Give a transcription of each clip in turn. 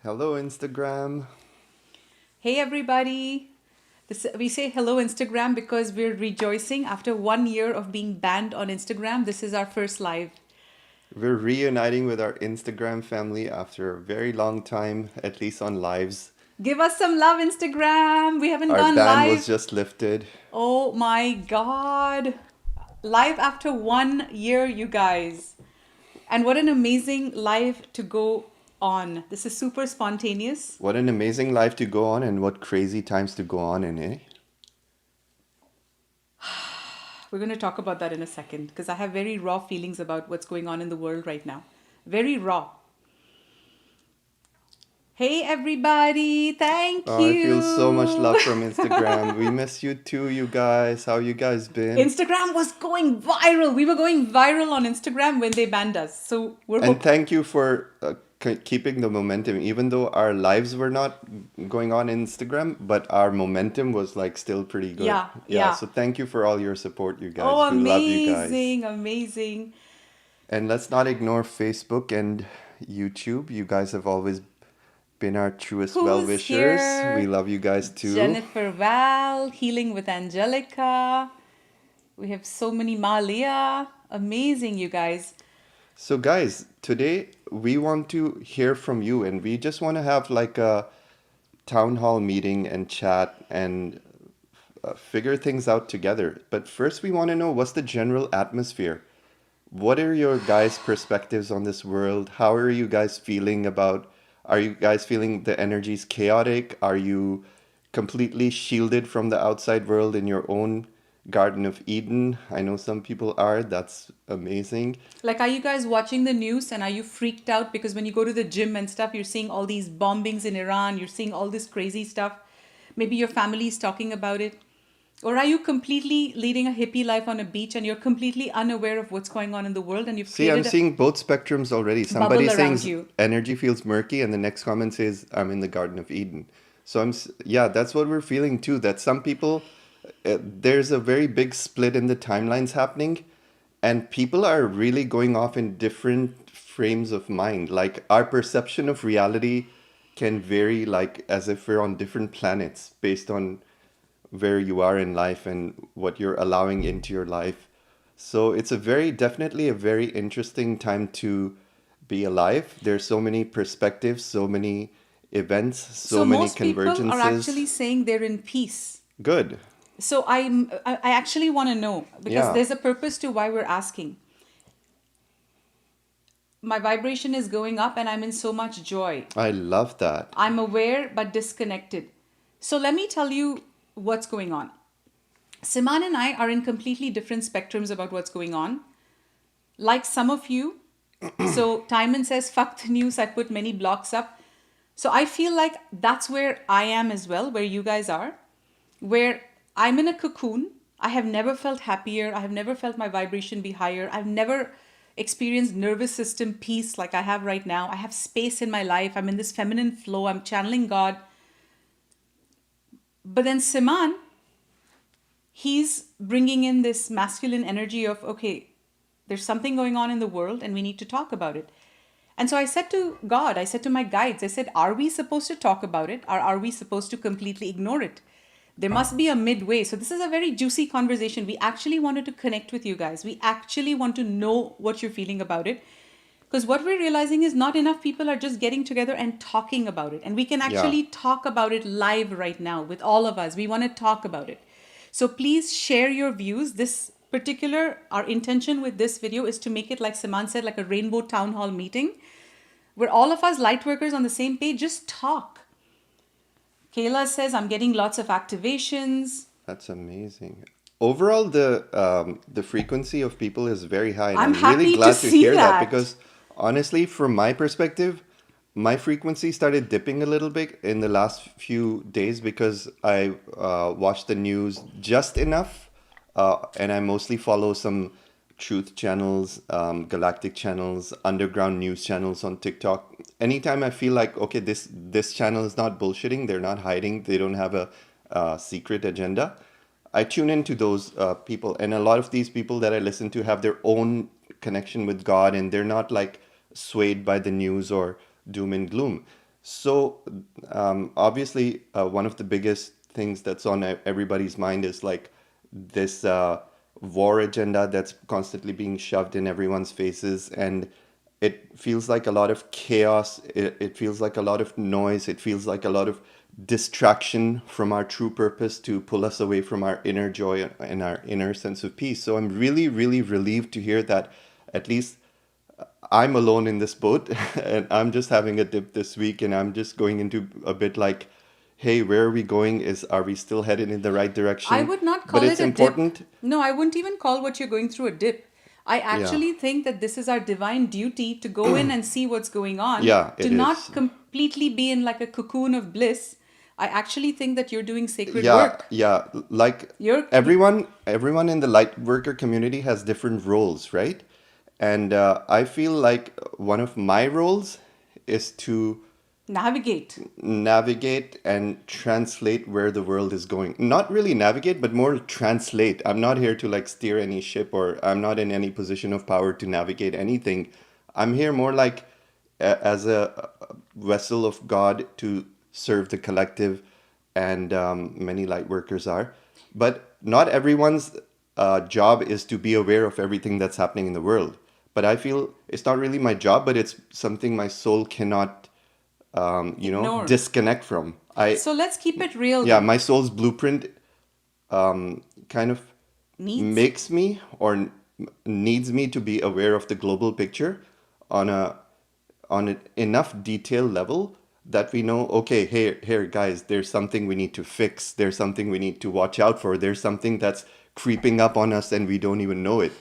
Hello, Instagram. Hey everybody! We say hello Instagram because we're rejoicing after 1 year of being banned on Instagram. This is our first live. We're reuniting with our Instagram family after a very long time, at least on lives. Give us some love, Instagram! We haven't Our gone ban was live. just lifted. Oh my god! Live after 1 year, you guys. And what an amazing live to go on. This is super spontaneous. What an amazing life to go on, and what crazy times to go on in, eh? We're going to talk about that in a second because I have very raw feelings about what's going on in the world right now. Very raw. Hey everybody, thank Oh, I feel so much you. love from Instagram. We miss you too, you guys. How you guys been? Instagram was going viral. We were going viral on Instagram when they banned us. So we're And hooked. thank you for keeping the momentum, even though our lives were not going on Instagram, but our momentum was like still pretty good. Yeah, Yeah, yeah. so thank you for all your support, you Oh, guys. We love you guys. amazing, amazing. And let's not ignore Facebook and YouTube. You guys have always been our truest Who's well-wishers. We here? love you guys too. Jennifer Val, Healing with Angelica. We have so many Malia. Amazing, you guys. So guys, today we want to hear from you, and we just want to have like a town hall meeting and chat and figure things out together. But first, we want to know, what's the general atmosphere? What are your guys' perspectives on this world? How are you guys feeling about? Are you guys feeling the energy's chaotic? Are you completely shielded from the outside world in your own Garden of Eden? I know some people are. That's amazing. Like, are you guys watching the news and are you freaked out because when you go to the gym and stuff, you're seeing all these bombings in Iran, you're seeing all this crazy stuff? Maybe your family is talking about it. Or are you completely leading a hippie life on a beach and you're completely unaware of what's going on in the world and you've See, I'm created a seeing both spectrums already. Somebody bubble saying around you? energy feels murky, and the next comment says I'm in the Garden of Eden. So yeah, that's what we're feeling too. That some people, there's a very big split in the timelines happening, and people are really going off in different frames of mind. Like our perception of reality can vary, like as if we're on different planets based on where you are in life and what you're allowing into your life. So it's definitely a very interesting time to be alive. There's so many perspectives, so many events, So so many most people are convergences. actually saying they're in peace. Good. So I actually want to know because Yeah, there's a purpose to why we're asking. My vibration is going up and I'm in so much joy. I love that. I'm aware but disconnected. So let me tell you what's going on. Siman and I are in completely different spectrums about what's going on. Like some of you, so Timon says, fuck the news, I put many blocks up. So I feel like that's where I am as well, where you guys are, where I'm in a cocoon. I have never felt happier. I have never felt my vibration be higher. I've never experienced nervous system peace like I have right now. I have space in my life. I'm in this feminine flow. I'm channeling God. But then Siman, he's bringing in this masculine energy of, okay, there's something going on in the world and we need to talk about it. And so I said to God, I said to my guides, I said, are we supposed to talk about it or are we supposed to completely ignore it? There must be a midway. So this is a very juicy conversation. We actually wanted to connect with you guys. We actually want to know what you're feeling about it. Because what we're realizing is not enough people are just getting together and talking about it. And we can Yeah. actually talk about it live right now with all of us. We want to talk about it. So please share your views. Our intention with this video is to make it, like Saman said, like a rainbow town hall meeting where all of us light workers on the same page just talk. Kayla says, I'm getting lots of activations. That's amazing. Overall, the frequency of people is very high, and I'm I'm really happy to glad to see hear that that. because honestly, from my perspective, my frequency started dipping a little bit in the last few days because I watched the news just enough, and I mostly follow some truth channels, galactic channels, underground news channels on TikTok. Anytime I feel like, okay, this channel is not bullshitting, they're not hiding, they don't have a secret agenda, I tune into those people, and a lot of these people that I listen to have their own connection with God, and they're not like swayed by the news or doom and gloom. So, obviously, one of the biggest things that's on everybody's mind is like this war agenda that's constantly being shoved in everyone's faces. And it feels like a lot of chaos. It feels like a lot of noise. It feels like a lot of distraction from our true purpose to pull us away from our inner joy and our inner sense of peace. So, I'm really, really relieved to hear that at least I'm alone in this boat and I'm just having a dip this week and I'm just going into a bit like, hey, where are we going? Are we still headed in the right I direction? would not But call it it's a dip. important. No, I wouldn't even call what you're going through a dip. I Yeah. actually think that this is our divine duty to go in and see what's going on, Yeah, to it is. not completely be in like a cocoon of bliss. I actually think that you're doing sacred Yeah, work. yeah. Like You're, everyone in the light worker community has different roles, right? And I feel like one of my roles is to navigate. navigate and translate where the world is going. Not really navigate, but more translate. I'm not here to like steer any ship or I'm not in any position of power to navigate anything. I'm here more like as a vessel of God to serve the collective, and many light workers are. But not everyone's job is to be aware of everything that's happening in the world. But I feel it's not really my job, but it's something my soul cannot Ignore. disconnect from. So let's keep it real Yeah, then. my soul's blueprint kind of Needs. makes me or needs me to be aware of the global picture on a on an enough detail level that we know, okay, here guys, there's something we need to fix, there's something we need to watch out for, there's something that's creeping up on us and we don't even know it.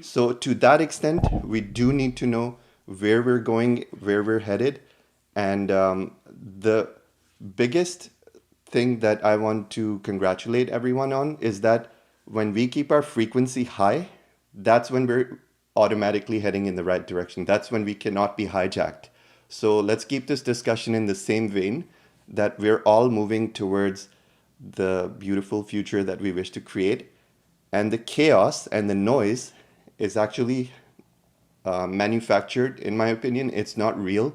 So to that extent, we do need to know where we're going, where we're headed. And the biggest thing that I want to congratulate everyone on is that when we keep our frequency high, that's when we're automatically heading in the right direction. That's when we cannot be hijacked. So let's keep this discussion in the same vein, that we're all moving towards the beautiful future that we wish to create. And the chaos and the noise is actually manufactured, in my opinion. It's not real.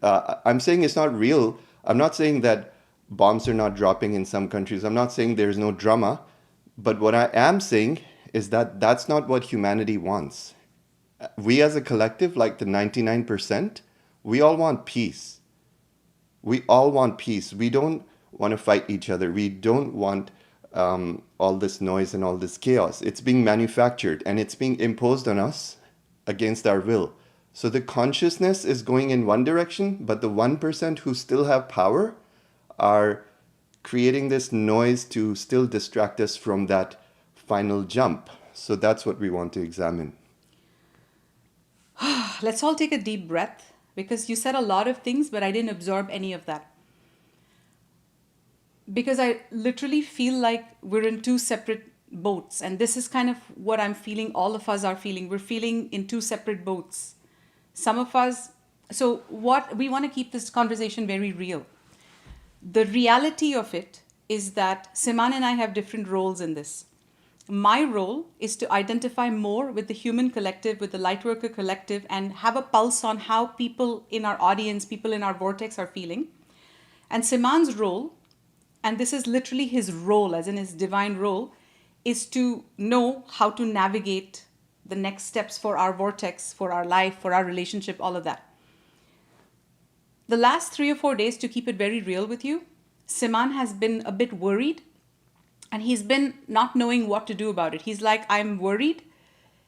I'm saying it's not real. I'm not saying that bombs are not dropping in some countries. I'm not saying there's no drama. But what I am saying is that that's not what humanity wants. We as a collective, like the 99%, we all want peace. We all want peace. We don't want to fight each other. We don't want all this noise and all this chaos. It's being manufactured and it's being imposed on us against our will. So the consciousness is going in one direction, but the 1% who still have power are creating this noise to still distract us from that final jump. So that's what we want to examine. Let's all take a deep breath because you said a lot of things, but I didn't absorb any of that. Because I literally feel like we're in two separate boats. And this is kind of what I'm feeling, all of us are feeling. We're feeling in two separate boats. Some of us, so what we want to keep this conversation very real. The reality of it is that Siman and I have different roles in this. My role is to identify more with the human collective, with the Lightworker collective, and have a pulse on how people in our audience, people in our vortex are feeling. And Siman's role, and this is literally his role, as in his divine role, is to know how to navigate the next steps for our vortex, for our life, for our relationship, all of that. The last 3 or 4 days, to keep it very real with you, Siman has been a bit worried and he's been not knowing what to do about it. He's like, I'm worried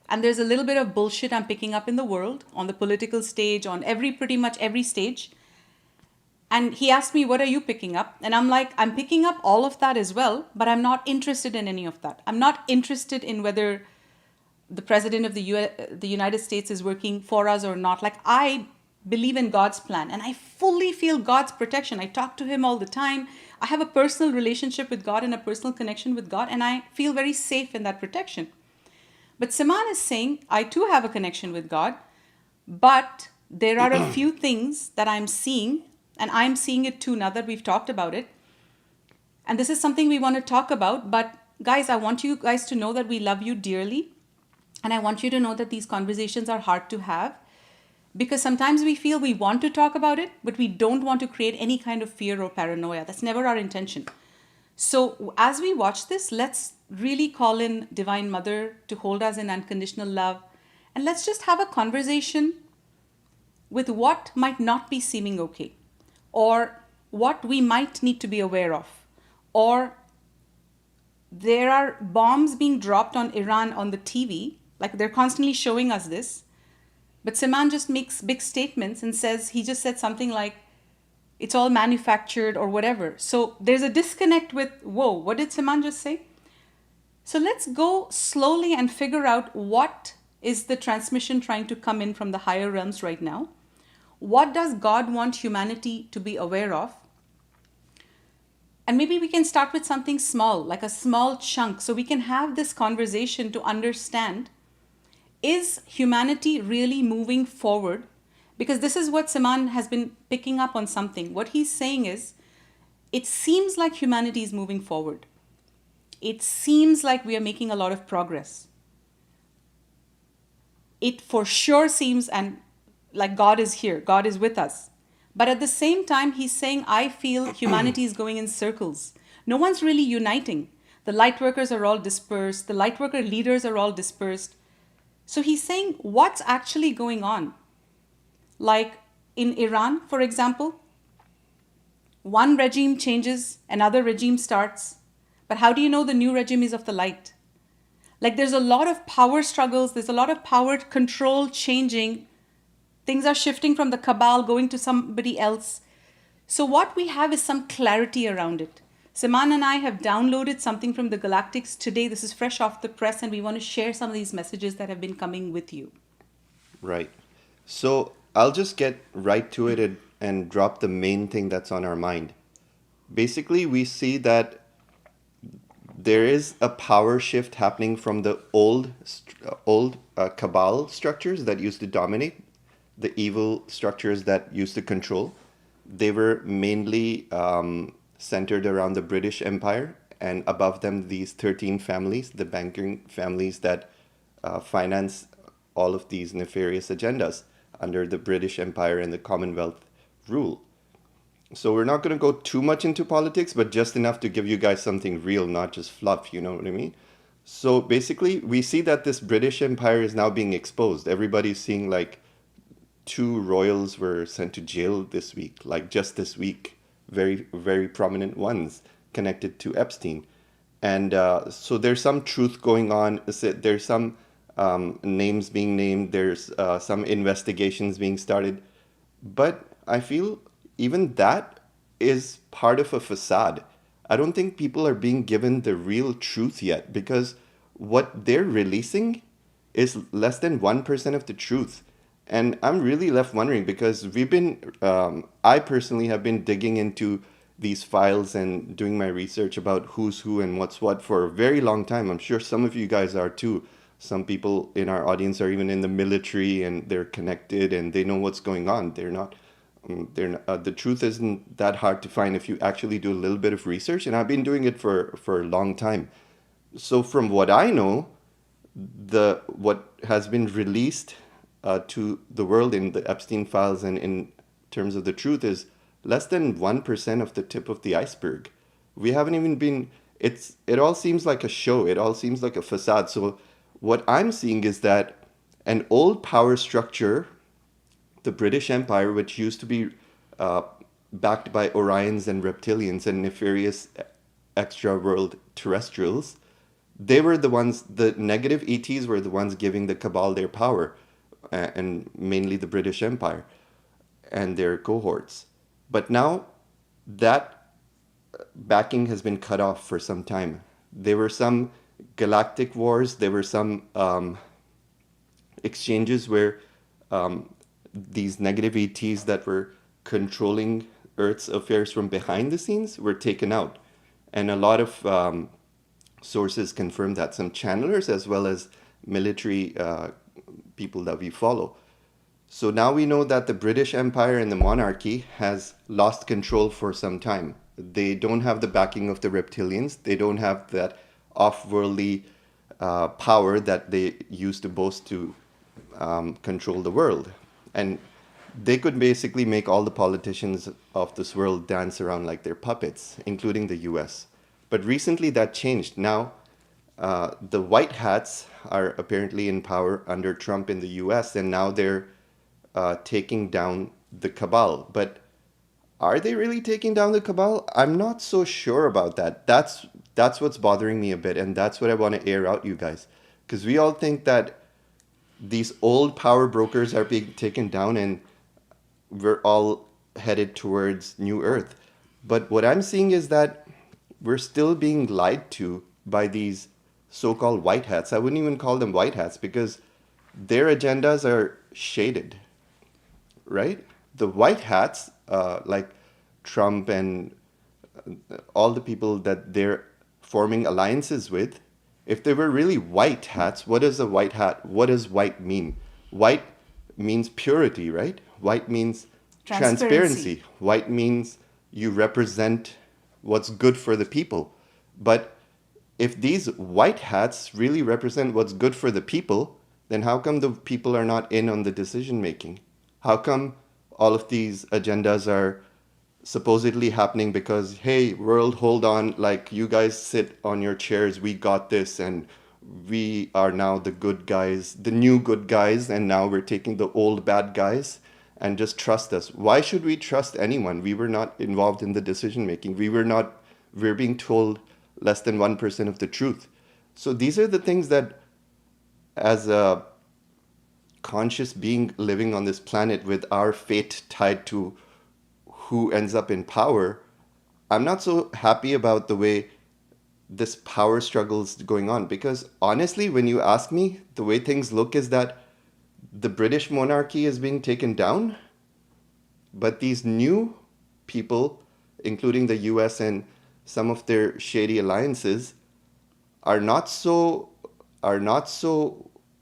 and there's a little bit of bullshit I'm picking up in the world, on the political stage, on pretty much every stage. And he asked me, what are you picking up? And I'm like, I'm picking up all of that as well, but I'm not interested in any of that. I'm not interested in whether the president of the United States is working for us or not. Like, I believe in God's plan and I fully feel God's protection. I talk to him all the time. I have a personal relationship with God and a personal connection with God, and I feel very safe in that protection. But Saman is saying, I too have a connection with God, but there are a few things that I'm seeing, and I'm seeing it too now that we've talked about it. And this is something we want to talk about. But guys, I want you guys to know that we love you dearly. And I want you to know that these conversations are hard to have because sometimes we feel we want to talk about it, but we don't want to create any kind of fear or paranoia. That's never our intention. So as we watch this, let's really call in Divine Mother to hold us in unconditional love. And let's just have a conversation with what might not be seeming okay, or what we might need to be aware of, or there are bombs being dropped on Iran on the TV, like they're constantly showing us this. But Saman just makes big statements and says, he just said something like, it's all manufactured or whatever. So there's a disconnect with, whoa, what did Saman just say? So let's go slowly and figure out what is the transmission trying to come in from the higher realms right now. What does God want humanity to be aware of? And maybe we can start with something small, like a small chunk, so we can have this conversation to understand, is humanity really moving forward? Because this is what Saman has been picking up on something. What he's saying is, it seems like humanity is moving forward. It seems like we are making a lot of progress. It for sure seems and like God is here, God is with us. But at the same time, he's saying, I feel humanity is going in circles. No one's really uniting. The Lightworkers are all dispersed. The Lightworker leaders are all dispersed. So he's saying, what's actually going on? Like in Iran, for example, one regime changes, another regime starts. But how do you know the new regime is of the light? Like there's a lot of power struggles, there's a lot of power control changing. Things are shifting from the cabal, going to somebody else. So what we have is some clarity around it. Saman and I have downloaded something from the Galactics today. This is fresh off the press, and we want to share some of these messages that have been coming with you. Right. So I'll just get right to it and drop the main thing that's on our mind. Basically, we see that there is a power shift happening from the old cabal structures that used to dominate, the evil structures that used to control. They were mainly centered around the British Empire, and above them, these 13 families, the banking families that finance all of these nefarious agendas under the British Empire and the Commonwealth rule. So we're not going to go too much into politics, but just enough to give you guys something real, not just fluff, you know what I mean? So basically, we see that this British Empire is now being exposed. Everybody's seeing like 2 royals were sent to jail this week, like just this week, very, very prominent ones connected to Epstein. And so there's some truth going on. There's some names being named. There's some investigations being started. But I feel even that is part of a facade. I don't think people are being given the real truth yet, because what they're releasing is less than 1% of the truth. And I'm really left wondering, because I personally have been digging into these files and doing my research about who's who and what's what for a very long time. I'm sure some of you guys are too. Some people in our audience are even in the military, and they're connected and they know what's going on. The truth isn't that hard to find if you actually do a little bit of research. And I've been doing it for a long time. So from what I know, what has been released to the world in the Epstein files and in terms of the truth is less than 1% of the tip of the iceberg. We haven't even been, it all seems like a show. It all seems like a facade. So what I'm seeing is that an old power structure, the British Empire, which used to be backed by Orions and reptilians and nefarious extra world terrestrials, they were the ones, the negative ETs were the ones giving the cabal their power, and mainly the British Empire and their cohorts. But now that backing has been cut off for some time. There were some galactic wars, there were some exchanges where these negative ETs that were controlling Earth's affairs from behind the scenes were taken out. And a lot of sources confirm that, some channelers as well as military people that we follow. So now we know that the British Empire and the monarchy has lost control for some time. They don't have the backing of the reptilians. They don't have that off-worldly power that they used to boast to control the world. And they could basically make all the politicians of this world dance around like they're puppets, including the US. But recently that changed. Now, the white hats are apparently in power under Trump in the US, and now they're taking down the cabal. But are they really taking down the cabal? I'm not so sure about that. That's what's bothering me a bit, and that's what I want to air out, you guys, because we all think that these old power brokers are being taken down, and we're all headed towards New Earth. But what I'm seeing is that we're still being lied to by these so-called white hats. I wouldn't even call them white hats because their agendas are shaded, right? The white hats, like Trump and all the people that they're forming alliances with, if they were really white hats, what is a white hat? What does white mean? White means purity, right? White means Transparency. transparency. White means you represent what's good for the people. But if these white hats really represent what's good for the people, then how come the people are not in on the decision making? How come all of these agendas are supposedly happening because, hey, world, hold on, like you guys sit on your chairs, we got this, and we are now the good guys, the new good guys, and now we're taking the old bad guys, and just trust us. Why should we trust anyone? We were not involved in the decision making. We're being told less than 1% of the truth. So these are the things that, as a conscious being living on this planet with our fate tied to who ends up in power, I'm not so happy about the way this power struggle is going on. Because honestly, when you ask me, the way things look is that the British monarchy is being taken down, but these new people, including the US and some of their shady alliances, are not so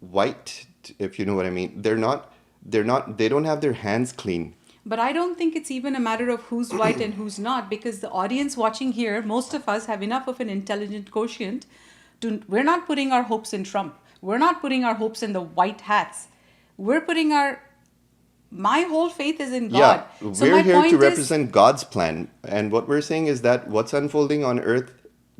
white, if you know what I mean. They don't have their hands clean. But I don't think it's even a matter of who's white and who's not, because the audience watching here, most of us have enough of an intelligent quotient to, we're not putting our hopes in Trump. We're not putting our hopes in the white hats. We're putting my whole faith is in God. Yeah, So we're my here to point is, represent God's plan. And what we're saying is that what's unfolding on earth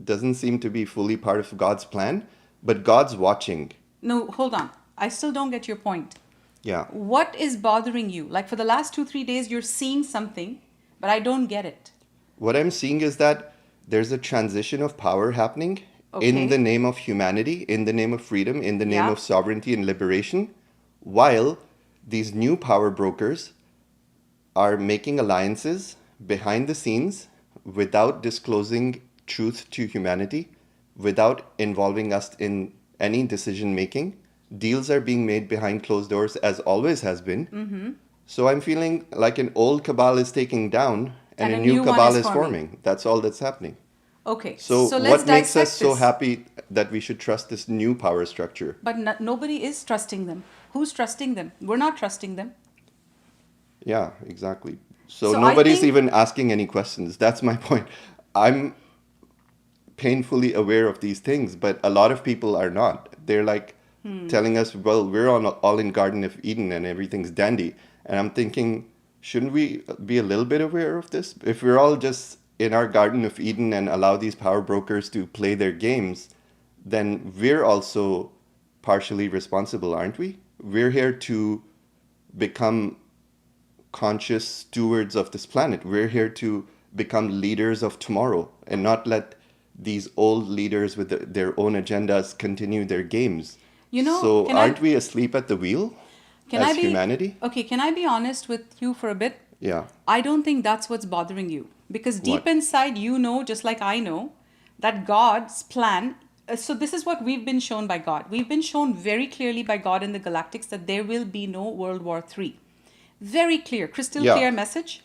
doesn't seem to be fully part of God's plan, but God's watching. no, hold on. I still don't get your point. Yeah. What is bothering you? Like for the last 2-3 days, you're seeing something, but I don't get it. What I'm seeing is that there's a transition of power happening in the Okay. name of humanity, in the name of freedom, in the name Yeah. of sovereignty and liberation, while these new power brokers are making alliances behind the scenes without disclosing truth to humanity, without involving us in any decision making. Deals are being made behind closed doors, as always has been. So I'm feeling like an old cabal is taking down and And a a new new one cabal is is forming. forming. That's all that's happening. Okay. So So let's what makes us dissect so this. happy that we should trust this new power structure? But nobody is trusting them. Who's trusting them? We're not trusting them. Yeah, exactly. So So I nobody's think, even asking any questions. That's my point. I'm painfully aware of these things, but a lot of people are not. They're like telling us, well, we're on all in Garden of Eden and everything's dandy. And I'm thinking, shouldn't we be a little bit aware of this? If we're all just in our Garden of Eden and allow these power brokers to play their games, then we're also partially responsible, aren't we? We're here to become conscious stewards of this planet. We're here to become leaders of tomorrow and not let these old leaders with their own agendas continue their games. So can I aren't we asleep at the wheel can I as be humanity? okay, can I be honest with you for a bit? Yeah. I don't think that's what's bothering you. Because deep What? inside, you know, just like I know, that God's plan. So, this is what we've been shown by God. We've been shown very clearly by God in the galactics that there will be no World War III. Very clear, crystal Yeah. clear message.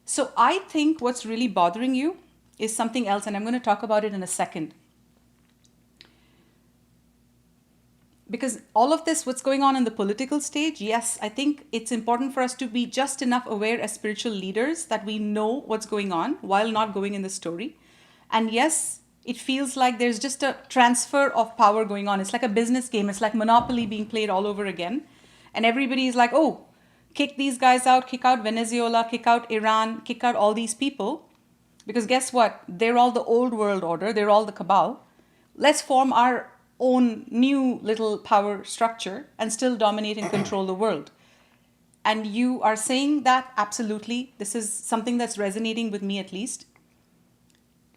So, I think what's really bothering you is something else, and I'm going to talk about it in a second. Because all of this, what's going on in the political stage, yes, I think it's important for us to be just enough aware as spiritual leaders that we know what's going on while not going in the story. And yes, it feels like there's just a transfer of power going on. It's like a business game. It's like Monopoly being played all over again. And everybody is like, oh, Kick these guys out, kick out Venezuela, kick out Iran, kick out all these people. Because guess what? They're all the old world order, they're all the cabal. Let's form our own new little power structure and still dominate and control the world. And you are saying that absolutely. This is something that's resonating with me at least.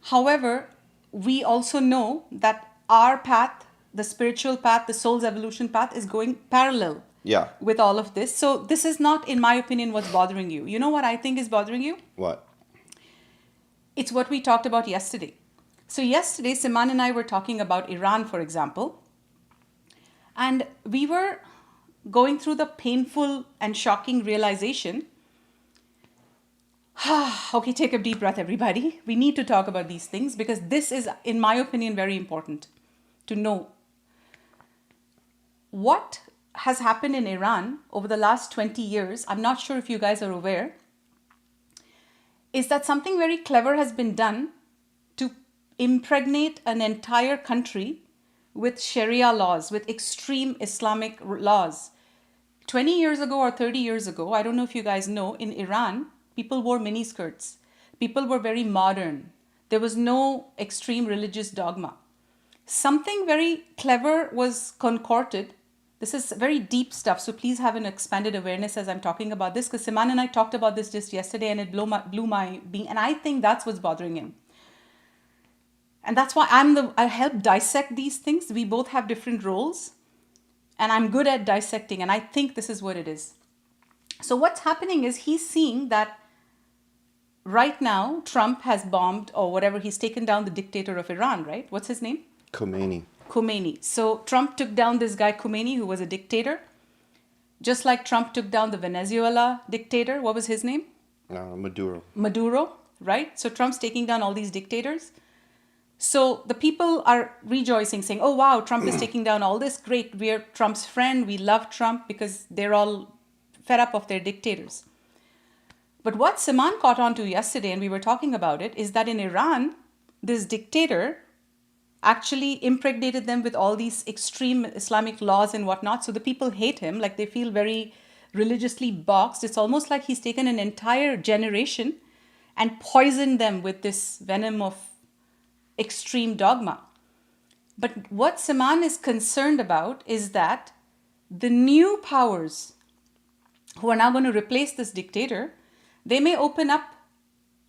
However, we also know that our path, the spiritual path, the soul's evolution path, is going parallel Yeah. with all of this. So this is not, in my opinion, what's bothering you. You know what I think is bothering you? What? It's what we talked about yesterday. So yesterday, Siman and I were talking about Iran, for example. And we were going through the painful and shocking realization. Okay, take a deep breath, everybody. We need to talk about these things because this is, in my opinion, very important to know. What has happened in Iran over the last 20 years, I'm not sure if you guys are aware, is that something very clever has been done to impregnate an entire country with Sharia laws, with extreme Islamic laws. 20 years ago or 30 years ago, I don't know if you guys know, in Iran, people wore miniskirts. People were very modern. There was no extreme religious dogma. Something very clever was concocted. This is very deep stuff, so please have an expanded awareness as I'm talking about this, because Siman and I talked about this just yesterday and it blew my being, and I think that's what's bothering him. And that's why I help dissect these things. We both have different roles, and I'm good at dissecting, and I think this is what it is. So what's happening is he's seeing that right now Trump has bombed or whatever, he's taken down the dictator of Iran, right? What's his name? Khomeini. So Trump took down this guy Khomeini, who was a dictator. Just like Trump took down the Venezuela dictator. What was his name? Maduro, right? So Trump's taking down all these dictators. So the people are rejoicing, saying, oh, wow, Trump is taking down all this. Great, we're Trump's friend. We love Trump, because they're all fed up of their dictators. But what Siman caught on to yesterday, and we were talking about it, is that in Iran, this dictator actually impregnated them with all these extreme Islamic laws and whatnot. So the people hate him, like they feel very religiously boxed. It's almost like he's taken an entire generation and poisoned them with this venom of extreme dogma. But what Siman is concerned about is that the new powers who are now going to replace this dictator, they may open up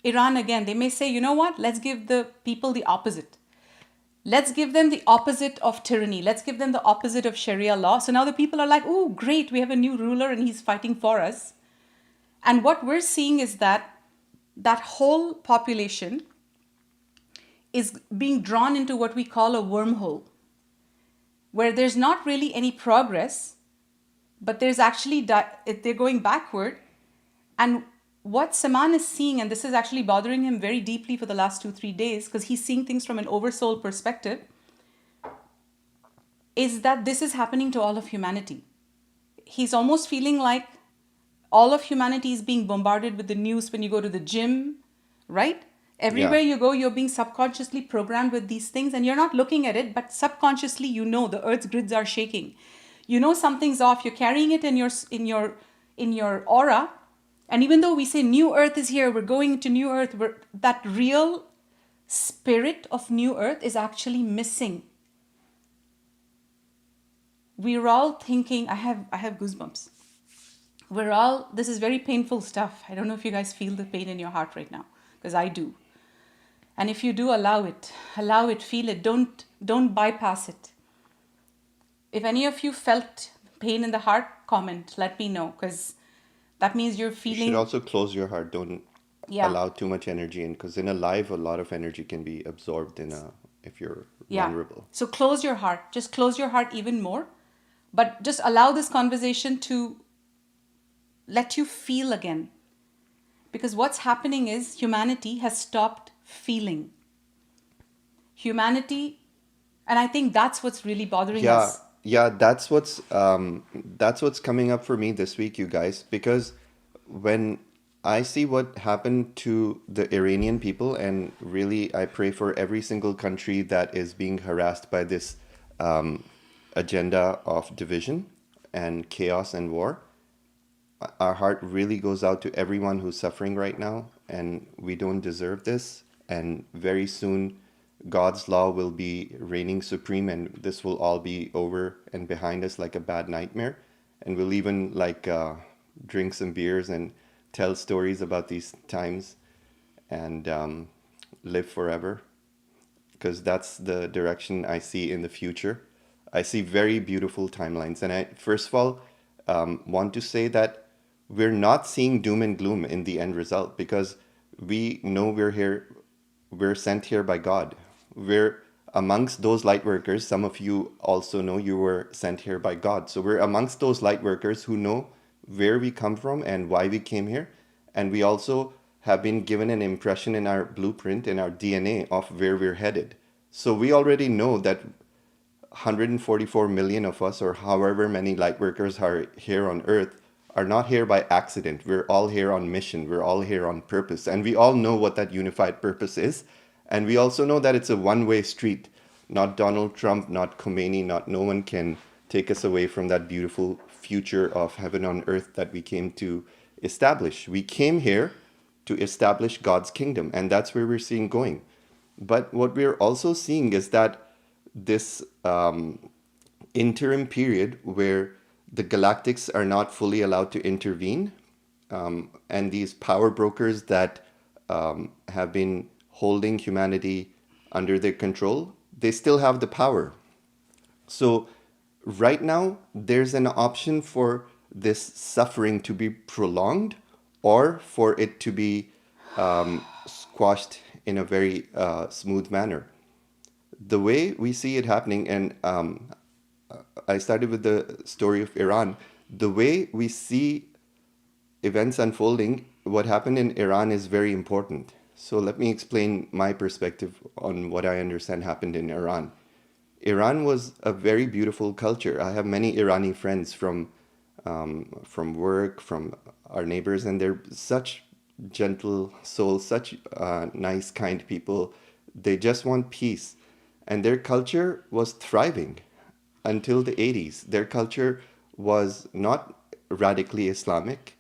Iran again. They may say, you know what, let's give the people the opposite. Let's give them the opposite of tyranny. Let's give them the opposite of Sharia law. So now the people are like, oh, great, we have a new ruler and he's fighting for us. And what we're seeing is that that whole population is being drawn into what we call a wormhole, where there's not really any progress, but there's actually, they're going backward. And what Siman is seeing, and this is actually bothering him very deeply for the last 2-3 days, because he's seeing things from an oversoul perspective, is that this is happening to all of humanity. He's almost feeling like all of humanity is being bombarded with the news when you go to the gym, right? Everywhere you go, you're being subconsciously programmed with these things, and you're not looking at it, but subconsciously you know the earth's grids are shaking. You know something's off. You're carrying it in your aura. And even though we say new earth is here, we're going to new earth, that real spirit of new earth is actually missing. We're all thinking, I have goosebumps. This is very painful stuff. I don't know if you guys feel the pain in your heart right now, because I do. And if you do, allow it, feel it. Don't bypass it. If any of you felt pain in the heart, comment, let me know, because that means you're feeling... You should also close your heart. Don't allow too much energy in, because in a live, a lot of energy can be absorbed if you're vulnerable. So close your heart. Just close your heart even more. But just allow this conversation to let you feel again. Because what's happening is humanity has stopped feeling. Humanity, and I think that's what's really bothering us. Yeah, that's what's coming up for me this week, you guys, because when I see what happened to the Iranian people, and really I pray for every single country that is being harassed by this agenda of division and chaos and war. our heart really goes out to everyone who's suffering right now, and we don't deserve this. And very soon, God's law will be reigning supreme, and this will all be over and behind us like a bad nightmare. And we'll even like drink some beers and tell stories about these times and live forever, because that's the direction I see in the future. I see very beautiful timelines. And I, first of all, want to say that we're not seeing doom and gloom in the end result, because we know we're here, we're sent here by God. We're amongst those light workers. Some of you also know you were sent here by God. So we're amongst those light workers who know where we come from and why we came here. And we also have been given an impression in our blueprint, in our DNA, of where we're headed. So we already know that 144 million of us, or however many light workers are here on Earth, are not here by accident. We're all here on mission. We're all here on purpose. And we all know what that unified purpose is. And we also know that it's a one-way street. Not Donald Trump, not Khomeini, not no one can take us away from that beautiful future of heaven on earth that we came to establish. We came here to establish God's kingdom, and that's where we're seeing going. But what we're also seeing is that this interim period where the galactics are not fully allowed to intervene, and these power brokers that have been holding humanity under their control, they still have the power. So right now, there's an option for this suffering to be prolonged, or for it to be squashed in a very smooth manner. The way we see it happening, and I started with the story of Iran, the way we see events unfolding, what happened in Iran is very important. So let me explain my perspective on what I understand happened in Iran. Iran was a very beautiful culture. I have many Irani friends from work, from our neighbors, and they're such gentle souls, such nice, kind people. They just want peace. And their culture was thriving until the 80s. Their culture was not radically Islamic.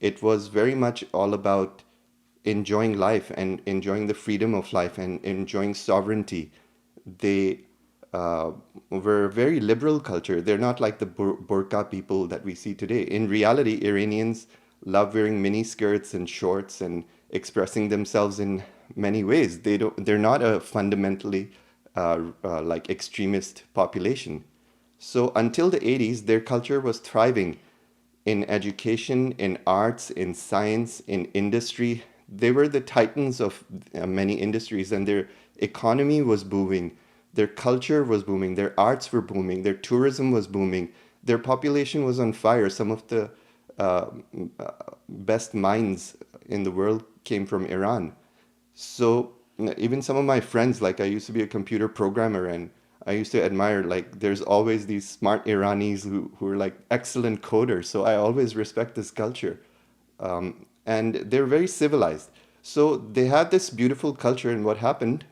It was very much all about enjoying life and enjoying the freedom of life and enjoying sovereignty. They were a very liberal culture. They're not like the burqa people that we see today. In reality, Iranians love wearing mini skirts and shorts and expressing themselves in many ways. They're not a fundamentally like extremist population. So until the 80s, their culture was thriving in education, in arts, in science, in industry. They were the titans of many industries, and their economy was booming. Their culture was booming. Their arts were booming. Their tourism was booming. Their population was on fire. Some of the uh, best minds in the world came from Iran. So even some of my friends, like I used to be a computer programmer, and I used to admire, like there's always these smart Iranis who are like excellent coders. So I always respect this culture. And they're very civilized. So they had this beautiful culture, and what happened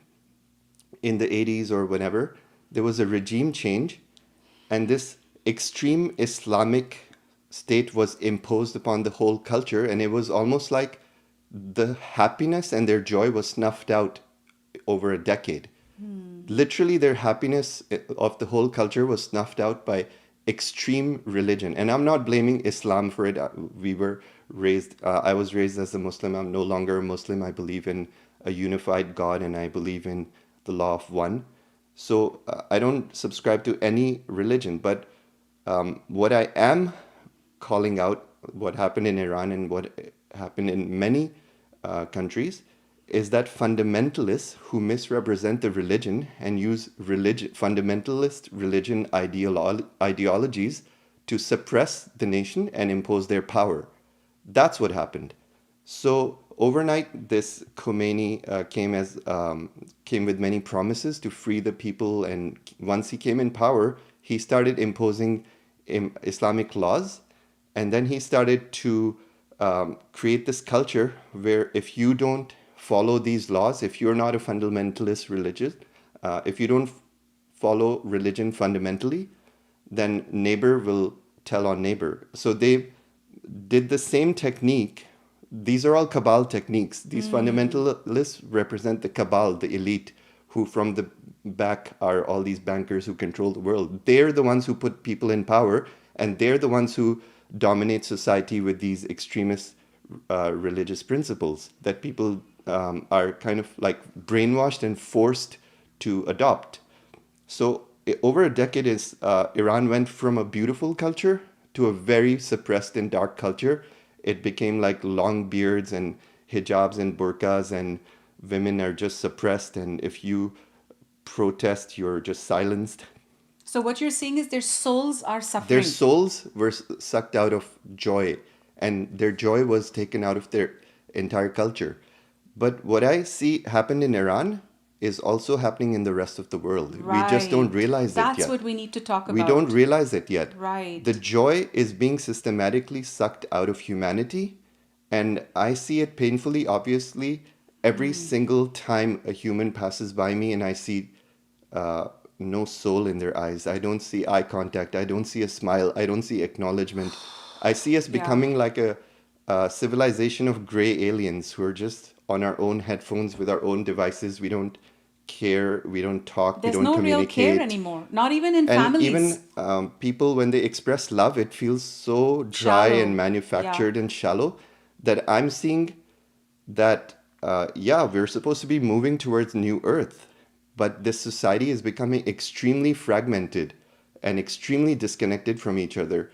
in the 80s or whenever, there was a regime change, and this extreme Islamic state was imposed upon the whole culture, and it was almost like the happiness and their joy was snuffed out over a decade. Literally, their happiness of the whole culture was snuffed out by extreme religion. And I'm not blaming Islam for it. We were raised, I was raised as a Muslim. I'm no longer a Muslim. I believe in a unified God, and I believe in the law of one. So I don't subscribe to any religion. But what I am calling out, what happened in Iran and what happened in many countries, is that fundamentalists who misrepresent the religion and use fundamentalist religion ideologies to suppress the nation and impose their power. That's what happened. So overnight, this Khomeini came with many promises to free the people, and once he came in power, he started imposing Islamic laws, and then he started to create this culture where if you don't follow these laws, if you're not a fundamentalist religious, if you don't follow religion fundamentally, then neighbor will tell on neighbor. So they did the same technique. These are all cabal techniques. These fundamentalists represent the cabal, the elite, who from the back are all these bankers who control the world. They're the ones who put people in power, and they're the ones who dominate society with these extremist religious principles that people are kind of like brainwashed and forced to adopt. So over a decade, Iran went from a beautiful culture to a very suppressed and dark culture. It became like long beards and hijabs and burqas, and women are just suppressed. And if you protest, you're just silenced. So what you're seeing is their souls are Their suffering. souls were sucked out of joy, and their joy was taken out of their entire culture. But what I see happened in Iran is also happening in the rest of the world. We just don't Right. realize it That's yet. what we need to talk We don't about. realize it yet. The Right. joy is being systematically sucked out of humanity, and I see it painfully, obviously, every single time a human passes by me and I see uh, no soul in their eyes. I don't see eye contact. I don't see a smile. I don't see acknowledgement. I see us Yeah. becoming like a civilization of gray aliens who are just on our own headphones with our own devices. We don't care. We don't talk. We There's don't no real care communicate. anymore, not even in And even families. people, when they express love, it feels so dry and Shallow. Yeah. manufactured and shallow that I'm seeing that, yeah, we're supposed to be moving towards New Earth, but this society is becoming extremely fragmented and extremely disconnected from each other.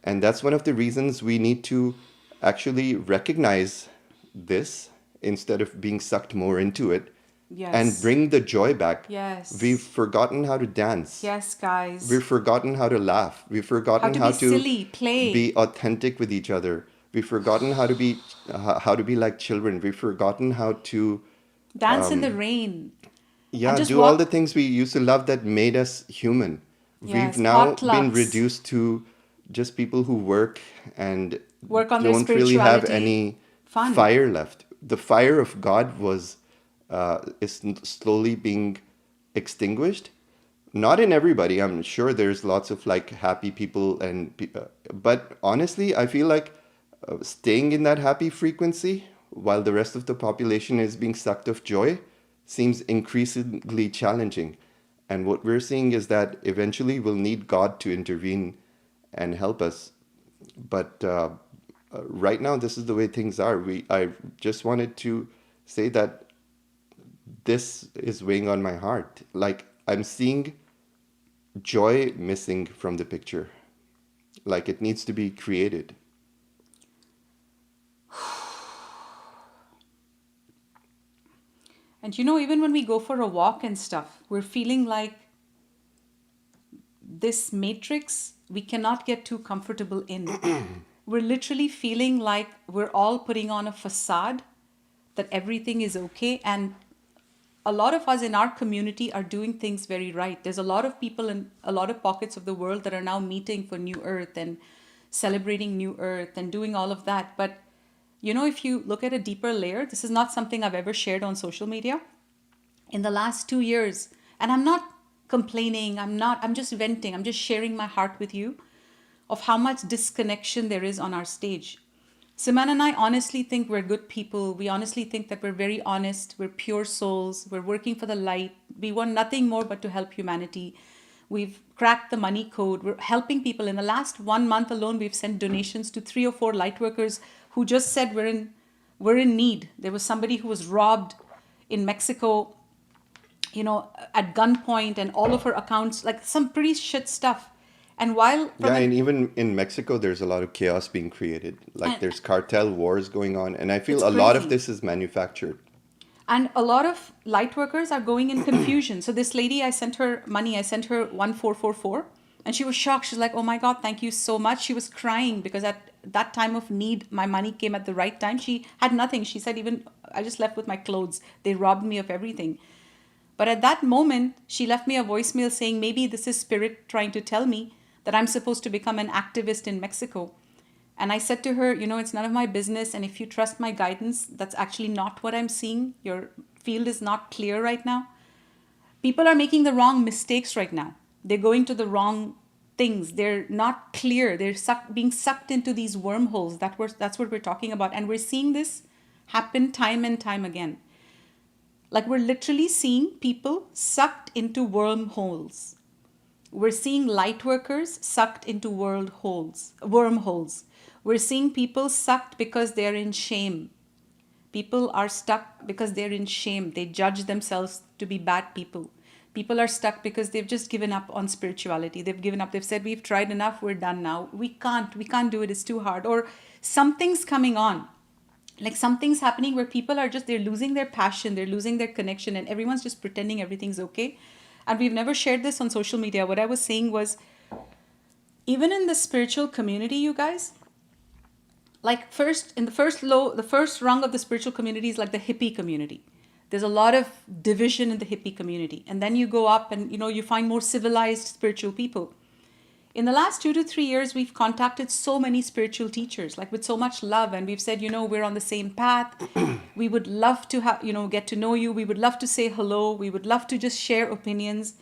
And that's one of the reasons we need to actually recognize this instead of being sucked more into it and Yes. bring the joy back. We've Yes. forgotten how to dance. Yes, guys. We've forgotten how to laugh. We've How forgotten to how be to silly, play, be authentic with each other. We've forgotten how to be like children. We've forgotten how to dance in the rain, and yeah, just do all the walk. things we used to love that made us human. We've Yes, now been potlucks, reduced to just people who work and work on their don't really have spirituality. any Fun. fire left. The fire of God was slowly being extinguished. Not in everybody. I'm sure there's lots of like happy people but honestly, I feel like staying in that happy frequency while the rest of the population is being sucked of joy seems increasingly challenging. And what we're seeing is that eventually we'll need God to intervene and help us. But right now, this is the way things are. I just wanted to say that this is weighing on my heart. Like I'm seeing joy missing from the picture. Like it needs to be created. And even when we go for a walk and stuff, we're feeling like this matrix we cannot get too comfortable in. We're literally feeling like we're all putting on a facade that everything is okay. And a lot of us in our community are doing things very right. There's a lot of people in a lot of pockets of the world that are now meeting for New Earth and celebrating New Earth and doing all of that. But if you look at a deeper layer, this is not something I've ever shared on social media. In the last 2 years, and I'm not complaining, I'm just venting, I'm just sharing my heart with you of how much disconnection there is on our stage. Siman and I honestly think we're good people. We honestly think that we're very honest. We're pure souls. We're working for the light. We want nothing more but to help humanity. We've cracked the money code. We're helping people. In the last 1 month alone, we've sent donations to 3 or 4 Lightworkers who just said we're in need. There was somebody who was robbed in Mexico, at gunpoint, and all of her accounts, like some pretty shit stuff. And while Yeah, from and an even in Mexico, there's a lot of chaos being created. Like and there's cartel wars going on, and I it's feel a lot of crazy. this is manufactured. And a lot of light workers are going in confusion. So this lady, I sent her money. I sent her 1444, and she was shocked. She's like, "Oh my God, thank you so much." She was crying because at that time of need, my money came at the right time. She had nothing. She said, "Even I just left with my clothes. They robbed me of everything." But at that moment, she left me a voicemail saying, maybe this is spirit trying to tell me that I'm supposed to become an activist in Mexico. And I said to her, it's none of my business. And if you trust my guidance, that's actually not what I'm seeing. Your field is not clear right now. People are making the wrong mistakes right now. They're going to the wrong things. They're not clear. They're being sucked into these wormholes. That's what we're talking about. And we're seeing this happen time and time again. Like we're literally seeing people sucked into wormholes. We're seeing light workers sucked into wormholes. We're seeing people sucked because they're in shame. People are stuck because they're in shame. They judge themselves to be bad people. People are stuck because they've just given up on spirituality. They've given up. They've said, we've tried enough. We're done now. We can't do it. It's too hard. Or something's coming on. Like something's happening where people are just, they're losing their passion. They're losing their connection, and everyone's just pretending everything's okay. And we've never shared this on social media. What I was saying was, even in the spiritual community, you guys, like the first rung of the spiritual community is like the hippie community. There's a lot of division in the hippie community. And then you go up and, you find more civilized spiritual people. In the last 2 to 3 years, we've contacted so many spiritual teachers, like with so much love. And we've said, we're on the same path. We would love to get to know you. We would love to say hello. We would love to just share opinions.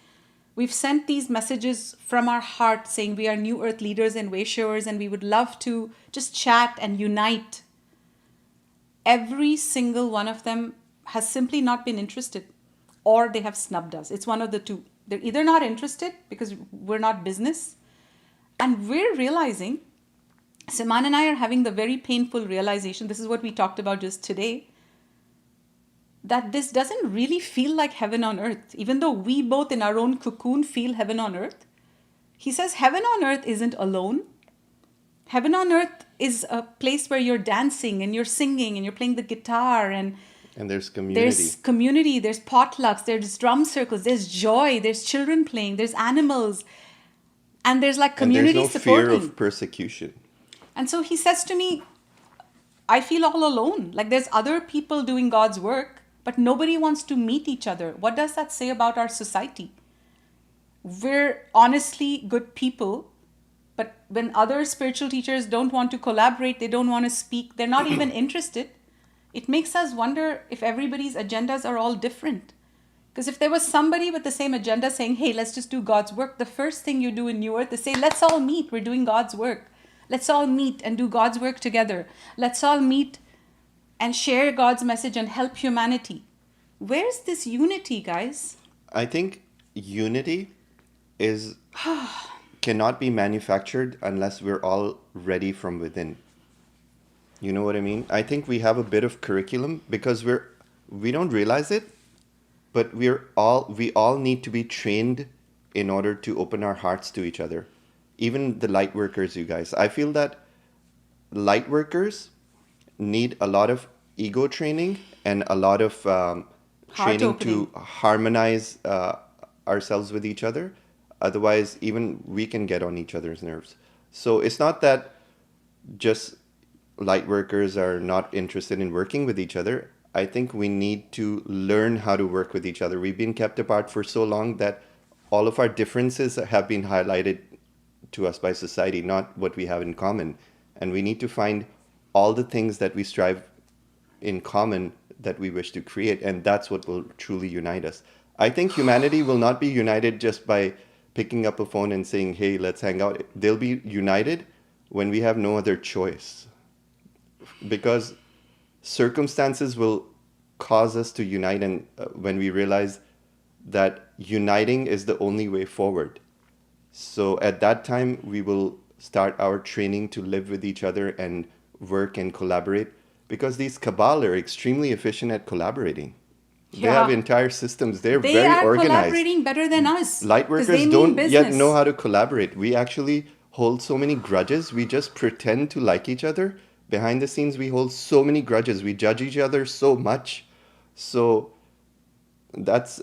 We've sent these messages from our heart saying we are New Earth leaders and wayshowers, and we would love to just chat and unite. Every single one of them has simply not been interested, or they have snubbed us. It's one of the two. They're either not interested because we're not business, and we're realizing, Siman and I are having the very painful realization, this is what we talked about just today, that this doesn't really feel like heaven on earth. Even though we both in our own cocoon feel heaven on earth, he says heaven on earth isn't alone. Heaven on earth is a place where you're dancing and you're singing and you're playing the guitar, and there's community. There's potlucks, there's drum circles, there's joy, there's children playing, there's animals, and there's like community and there's no supporting. fear of persecution. And so he says to me, I feel all alone. Like there's other people doing God's work, but nobody wants to meet each other. What does that say about our society? We're honestly good people, but when other spiritual teachers don't want to collaborate, they don't want to speak, they're not even interested, it makes us wonder if everybody's agendas are all different. Because if there was somebody with the same agenda saying, hey, let's just do God's work, the first thing you do in New Earth is say, let's all meet, we're doing God's work. Let's all meet and do God's work together. Let's all meet and share God's message and help humanity. Where's this unity, guys? I think unity cannot be manufactured unless we're all ready from within. You know what I mean? I think we have a bit of curriculum because we don't realize it, but we all need to be trained in order to open our hearts to each other. Even the light workers, you guys. I feel that light workers need a lot of ego training and a lot of training to harmonize ourselves with each other. Otherwise, even we can get on each other's nerves. So it's not that just light workers are not interested in working with each other. I think we need to learn how to work with each other. We've been kept apart for so long that all of our differences have been highlighted to us by society, not what we have in common. And we need to find all the things that we strive in common that we wish to create. And that's what will truly unite us. I think humanity will not be united just by picking up a phone and saying, hey, let's hang out. They'll be united when we have no other choice. Because circumstances will cause us to unite, and when we realize that uniting is the only way forward. So at that time, we will start our training to live with each other and work and collaborate, because these cabal are extremely efficient at collaborating. They have entire systems. They're very organized. They are collaborating better than us. Lightworkers don't yet know how to collaborate. We actually hold so many grudges. We just pretend to like each other. Behind the scenes, we hold so many grudges. We judge each other so much. So that's